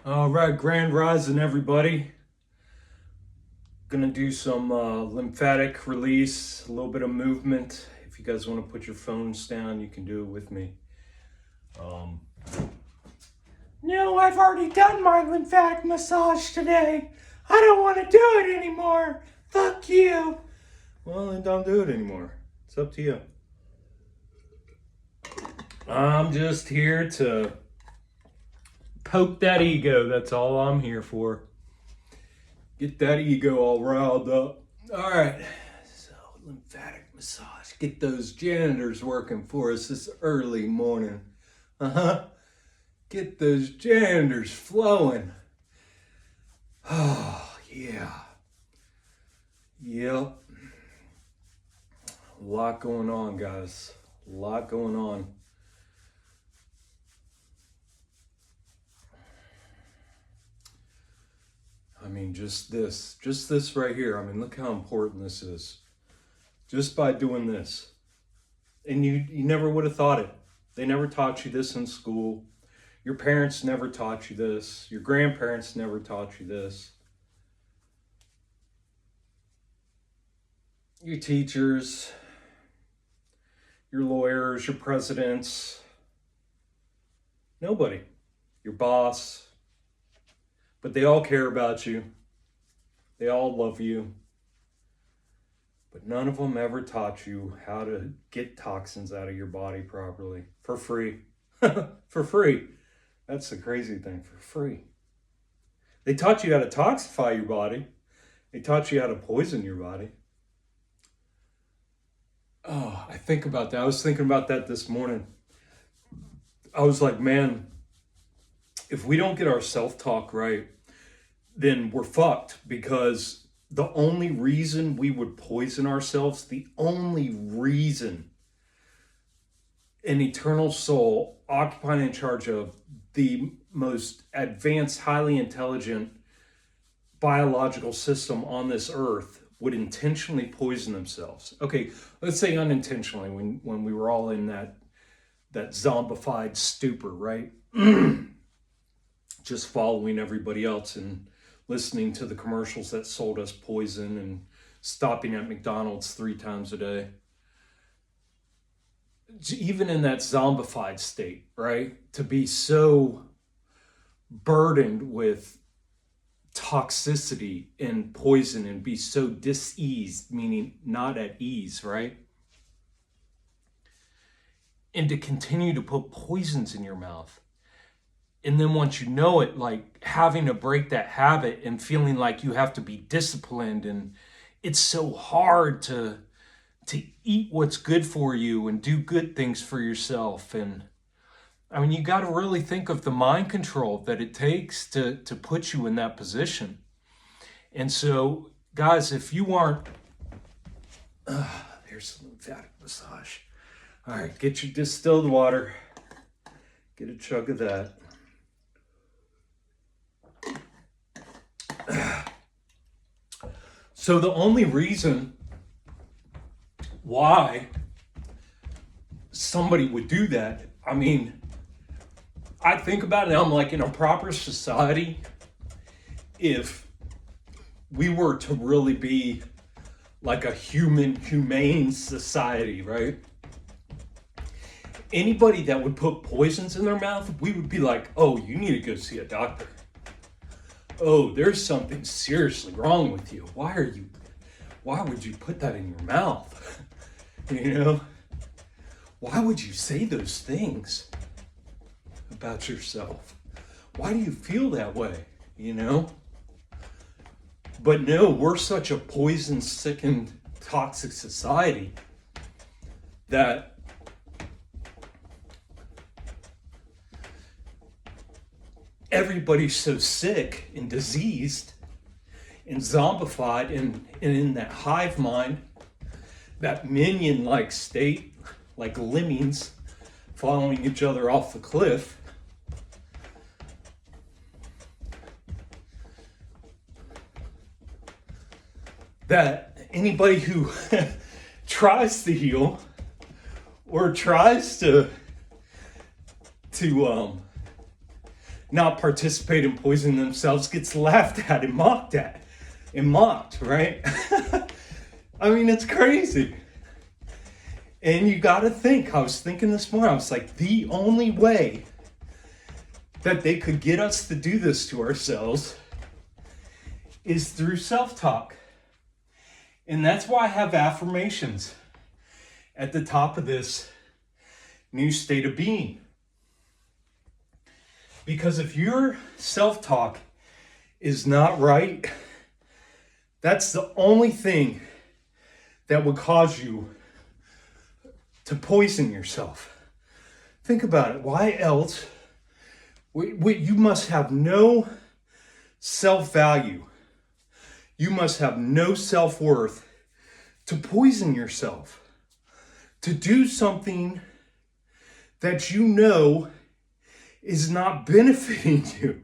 All right, Grand Rising, everybody. Gonna do some lymphatic release, a little bit of movement. If you guys want to put your phones down, you can do it with me. Um, No, I've already done my lymphatic massage today. I don't want to do it anymore. Fuck you. well, then don't do it anymore. It's up to you. I'm just here to poke that ego. That's all I'm here for. Get that ego all riled up. All right. So, lymphatic massage. Get those janitors working for us this early morning. Get those janitors flowing. Oh, yeah. Yep. A lot going on, guys. A lot going on. I mean, just this right here. I mean, look how important this is. Just by doing this. And you never would have thought it. They never taught you this in school. Your parents never taught you this. Your grandparents never taught you this. Your teachers, your lawyers, your presidents, nobody. Your boss. But they all care about you. They all love you. But none of them ever taught you how to get toxins out of your body properly for free. For free. That's the crazy thing, for free. They taught you how to toxify your body. They taught you how to poison your body. Oh, I think about that. I was thinking about that this morning. I was like, man, if we don't get our self-talk right, then we're fucked, because the only reason we would poison ourselves, the only reason an eternal soul occupying in charge of the most advanced, highly intelligent biological system on this earth would intentionally poison themselves. Okay, let's say unintentionally, when we were all in that zombified stupor, right? Just following everybody else and listening to the commercials that sold us poison and stopping at McDonald's 3 times a day. Even in that zombified state, right? To be so burdened with toxicity and poison and be so diseased, meaning not at ease, right? And to continue to put poisons in your mouth. And then once you know it, like having to break that habit and feeling like you have to be disciplined, and it's so hard to eat what's good for you and do good things for yourself. And I mean, you got to really think of the mind control that it takes to put you in that position. And so, guys, if you aren't, here's some lymphatic massage. All right, get your distilled water. Get a chug of that. So the only reason why somebody would do that, I mean, I think about it, I'm like, in a proper society, if we were to really be like a humane society, right? Anybody that would put poisons in their mouth, we would be like, oh, you need to go see a doctor. Oh, there's something seriously wrong with you. Why would you put that in your mouth? You know? Why would you say those things about yourself? Why do you feel that way? You know? But no, we're such a poison-sickened, toxic society that everybody's so sick and diseased and zombified and in that hive mind, that minion-like state, like lemmings following each other off the cliff. That anybody who tries to heal or tries to not participate in poisoning themselves gets laughed at and mocked right? I mean, it's crazy. And you got to think, I was thinking this morning, I was like, the only way that they could get us to do this to ourselves is through self-talk. And that's why I have affirmations at the top of this new state of being. Because if your self-talk is not right, that's the only thing that would cause you to poison yourself. Think about it. Why else? You must have no self-value. You must have no self-worth to poison yourself. To do something that you know is not benefiting you.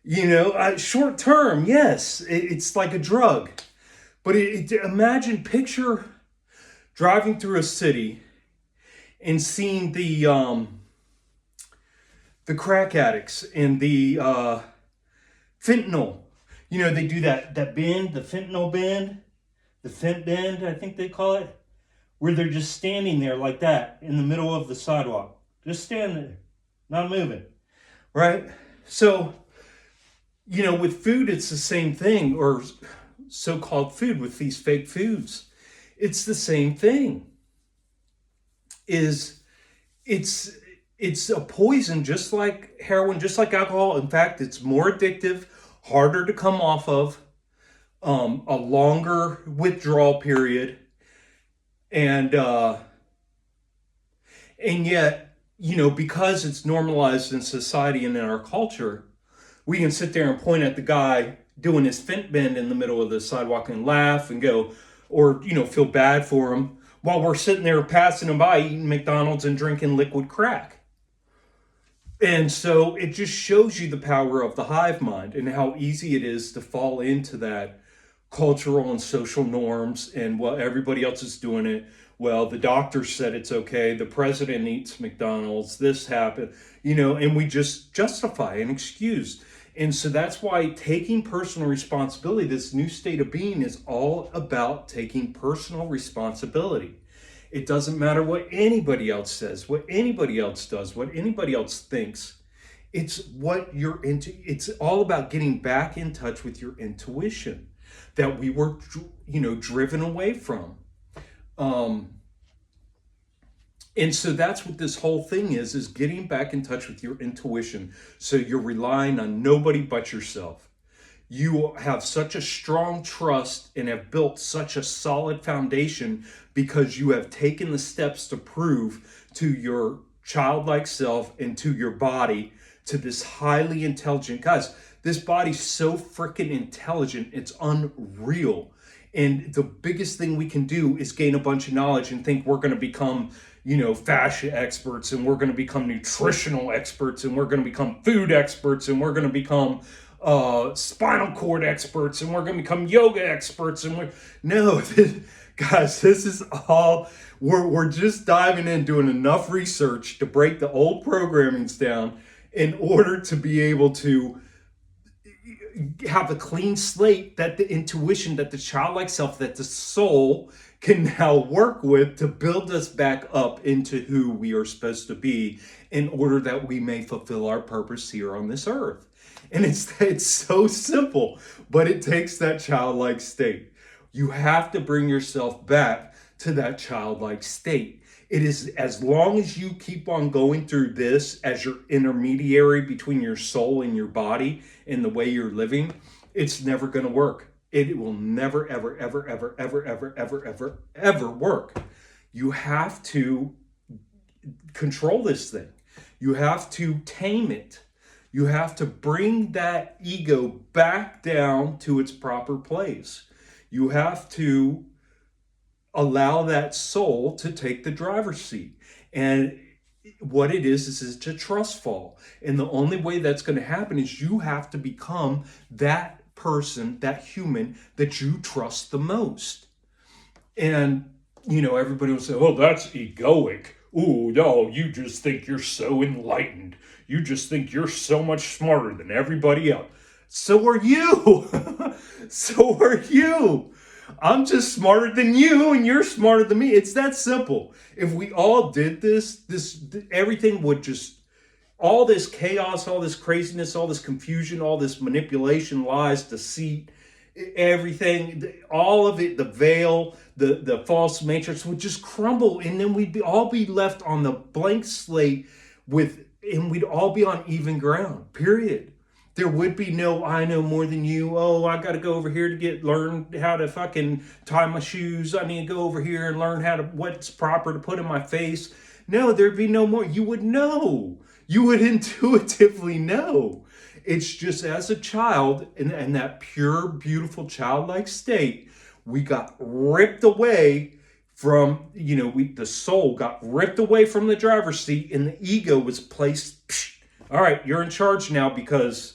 You know, short term, yes, it's like a drug. But imagine, picture driving through a city and seeing the crack addicts and the fentanyl. You know, they do that bend, the fentanyl bend, the fent bend, I think they call it, where they're just standing there like that in the middle of the sidewalk. Just standing there, not moving, right? So, you know, with food, it's the same thing, or so-called food with these fake foods. It's the same thing. It's a poison, just like heroin, just like alcohol. In fact, it's more addictive, harder to come off of, a longer withdrawal period, and yet, you know, because it's normalized in society and in our culture, we can sit there and point at the guy doing his fent bend in the middle of the sidewalk and laugh and go, or, you know, feel bad for him while we're sitting there passing him by eating McDonald's and drinking liquid crack. And so it just shows you the power of the hive mind and how easy it is to fall into that cultural and social norms and what everybody else is doing it. Well, the doctor said it's okay. The president eats McDonald's. This happened, you know, and we just justify and excuse. And so that's why taking personal responsibility, this new state of being, is all about taking personal responsibility. It doesn't matter what anybody else says, what anybody else does, what anybody else thinks. It's what you're into. It's all about getting back in touch with your intuition that we were, you know, driven away from. And so that's what this whole thing is getting back in touch with your intuition. So you're relying on nobody but yourself. You have such a strong trust and have built such a solid foundation because you have taken the steps to prove to your childlike self and to your body, to this highly intelligent, guys, this body's so freaking intelligent, it's unreal. And the biggest thing we can do is gain a bunch of knowledge and think we're going to become, you know, fascia experts, and we're going to become nutritional experts, and we're going to become food experts, and we're going to become spinal cord experts, and we're going to become yoga experts. And guys, this is all, we're just diving in, doing enough research to break the old programmings down in order to be able to have a clean slate, that the intuition, that the childlike self, that the soul can now work with to build us back up into who we are supposed to be in order that we may fulfill our purpose here on this earth. And it's so simple, but it takes that childlike state. You have to bring yourself back to that childlike state. It is, as long as you keep on going through this as your intermediary between your soul and your body and the way you're living, it's never going to work. It will never, ever, ever, ever, ever, ever, ever, ever, ever work. You have to control this thing. You have to tame it. You have to bring that ego back down to its proper place. You have to allow that soul to take the driver's seat. And what it is it's a trust fall. And the only way that's going to happen is you have to become that person, that human that you trust the most. And, you know, everybody will say, oh, that's egoic. Oh, no, you just think you're so enlightened. You just think you're so much smarter than everybody else. So are you. So are you. I'm just smarter than you and you're smarter than me. It's that simple. If we all did this everything would just, all this chaos, all this craziness, all this confusion, all this manipulation, lies, deceit, everything, all of it, the veil, the false matrix would just crumble, and then all be left on the blank slate and we'd all be on even ground. Period. There would be no, I know more than you. Oh, I got to go over here to learn how to fucking tie my shoes. I need to go over here and learn what's proper to put in my face. No, there'd be no more. You would know. You would intuitively know. It's just, as a child, in that pure, beautiful, childlike state, we got ripped away from, the soul got ripped away from the driver's seat, and the ego was placed, all right, you're in charge now, because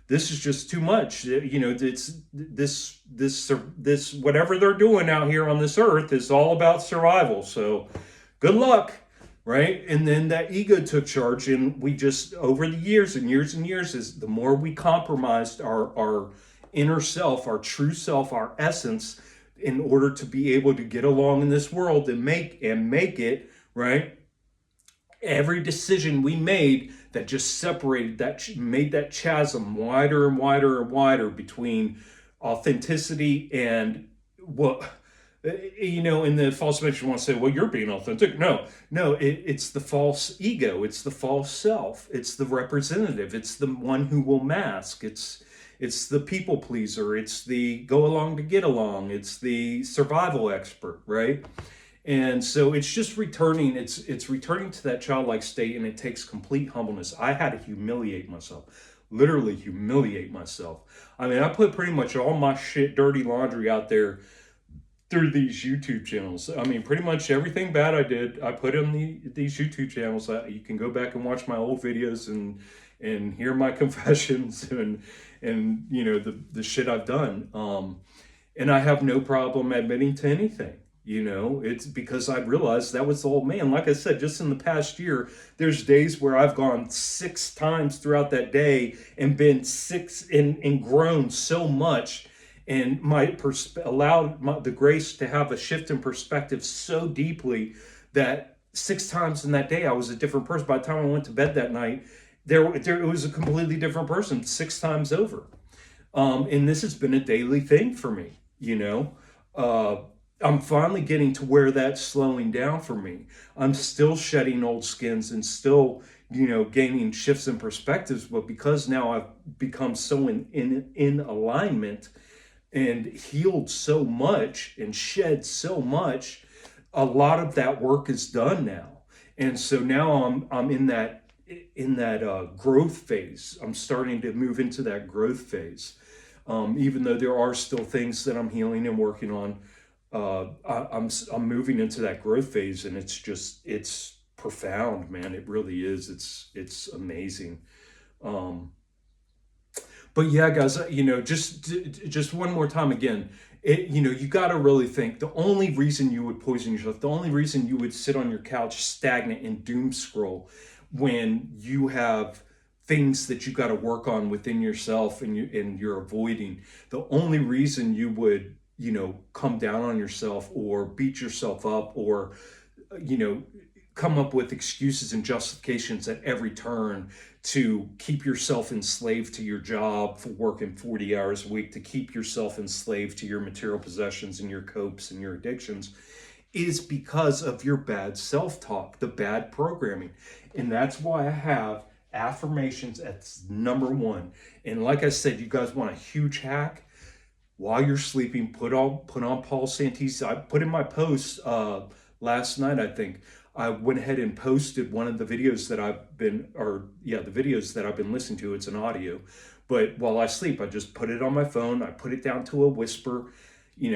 this is just too much. It's this whatever they're doing out here on this earth is all about survival. So good luck, right? And then that ego took charge, and we just, over the years and years and years, is the more we compromised our inner self, our true self, our essence, in order to be able to get along in this world and make it, right? Every decision we made that just separated, that made that chasm wider and wider and wider between authenticity and what, in the false image, you want to say, well, you're being authentic. No, it's the false ego. It's the false self. It's the representative. It's the one who will mask. It's the people pleaser. It's the go along to get along. It's the survival expert, right? And so it's just returning, it's returning to that childlike state, and it takes complete humbleness. I had to humiliate myself, literally humiliate myself. I mean, I put pretty much all my shit, dirty laundry out there through these YouTube channels. I mean, pretty much everything bad I did, I put in these YouTube channels. You can go back and watch my old videos and hear my confessions and the shit I've done. And I have no problem admitting to anything. It's because I realized that was the old man. Like I said, just in the past year, there's days where I've gone 6 times throughout that day and been and grown so much, and allowed the grace to have a shift in perspective so deeply that 6 times in that day I was a different person. By the time I went to bed that night, it was a completely different person 6 times over. And this has been a daily thing for me. I'm finally getting to where that's slowing down for me. I'm still shedding old skins and still, gaining shifts in perspectives, but because now I've become so in alignment and healed so much and shed so much, a lot of that work is done now. And so now I'm in that growth phase. I'm starting to move into that growth phase. Even though there are still things that I'm healing and working on, I'm moving into that growth phase, and it's profound, man. It really is. It's amazing. But yeah, guys, just one more time again, you got to really think, the only reason you would poison yourself, the only reason you would sit on your couch stagnant and doom scroll when you have things that you got to work on within yourself and you're avoiding, the only reason you would come down on yourself or beat yourself up or come up with excuses and justifications at every turn to keep yourself enslaved to your job for working 40 hours a week, to keep yourself enslaved to your material possessions and your copes and your addictions, is because of your bad self-talk, the bad programming. And that's why I have affirmations at number 1. And like I said, you guys want a huge hack? While you're sleeping, put on Paul Santisi. I put in my post last night, I think. I went ahead and posted one of the videos that the videos that I've been listening to. It's an audio. But while I sleep, I just put it on my phone. I put it down to a whisper,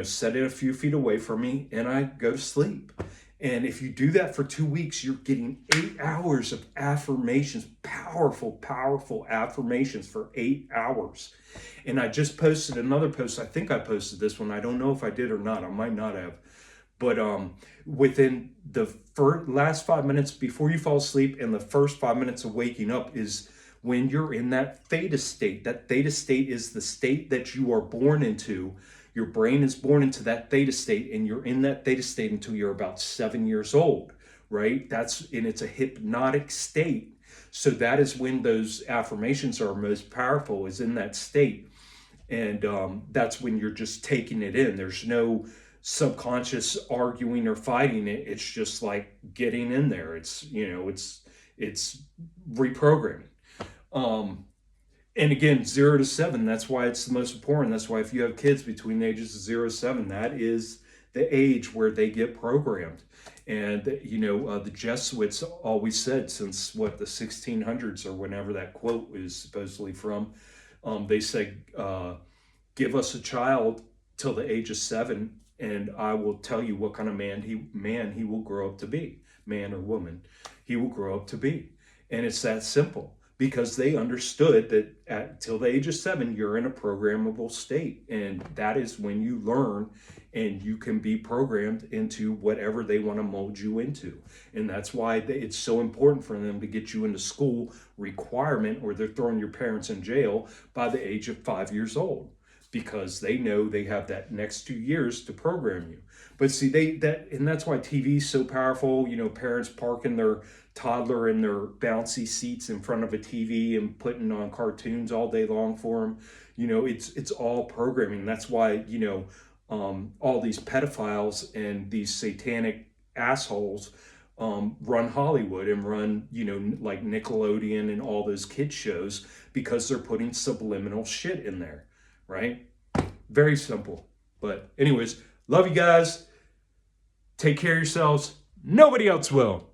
set it a few feet away from me, and I go to sleep. And if you do that for 2 weeks, you're getting 8 hours of affirmations, powerful, powerful affirmations for 8 hours. And I just posted another post. I think I posted this one. I don't know if I did or not. I might not have. But within the last 5 minutes before you fall asleep and the first 5 minutes of waking up is when you're in that theta state. That theta state is the state that you are born into. Your brain is born into that theta state, and you're in that theta state until you're about 7 years old, right? And it's a hypnotic state. So that is when those affirmations are most powerful, is in that state. And that's when you're just taking it in. There's no subconscious arguing or fighting it. It's just like getting in there. It's, it's reprogramming. And again, 0 to 7, that's why it's the most important. That's why if you have kids between the ages of 0 to 7, that is the age where they get programmed. And, the Jesuits always said, since the 1600s or whenever that quote is supposedly from, they said, give us a child till the age of 7, and I will tell you what kind of man he will grow up to be, man or woman, he will grow up to be. And it's that simple. Because they understood that till the age of 7, you're in a programmable state. And that is when you learn and you can be programmed into whatever they want to mold you into. And that's why it's so important for them to get you into school requirement, or they're throwing your parents in jail by the age of 5 years old. Because they know they have that next 2 years to program you. But see, and that's why TV is so powerful. Parents parking their toddler in their bouncy seats in front of a TV and putting on cartoons all day long for them. It's all programming. That's why, all these pedophiles and these satanic assholes run Hollywood and run, like Nickelodeon and all those kids shows, because they're putting subliminal shit in there, right? Very simple. But anyways, love you guys. Take care of yourselves. Nobody else will.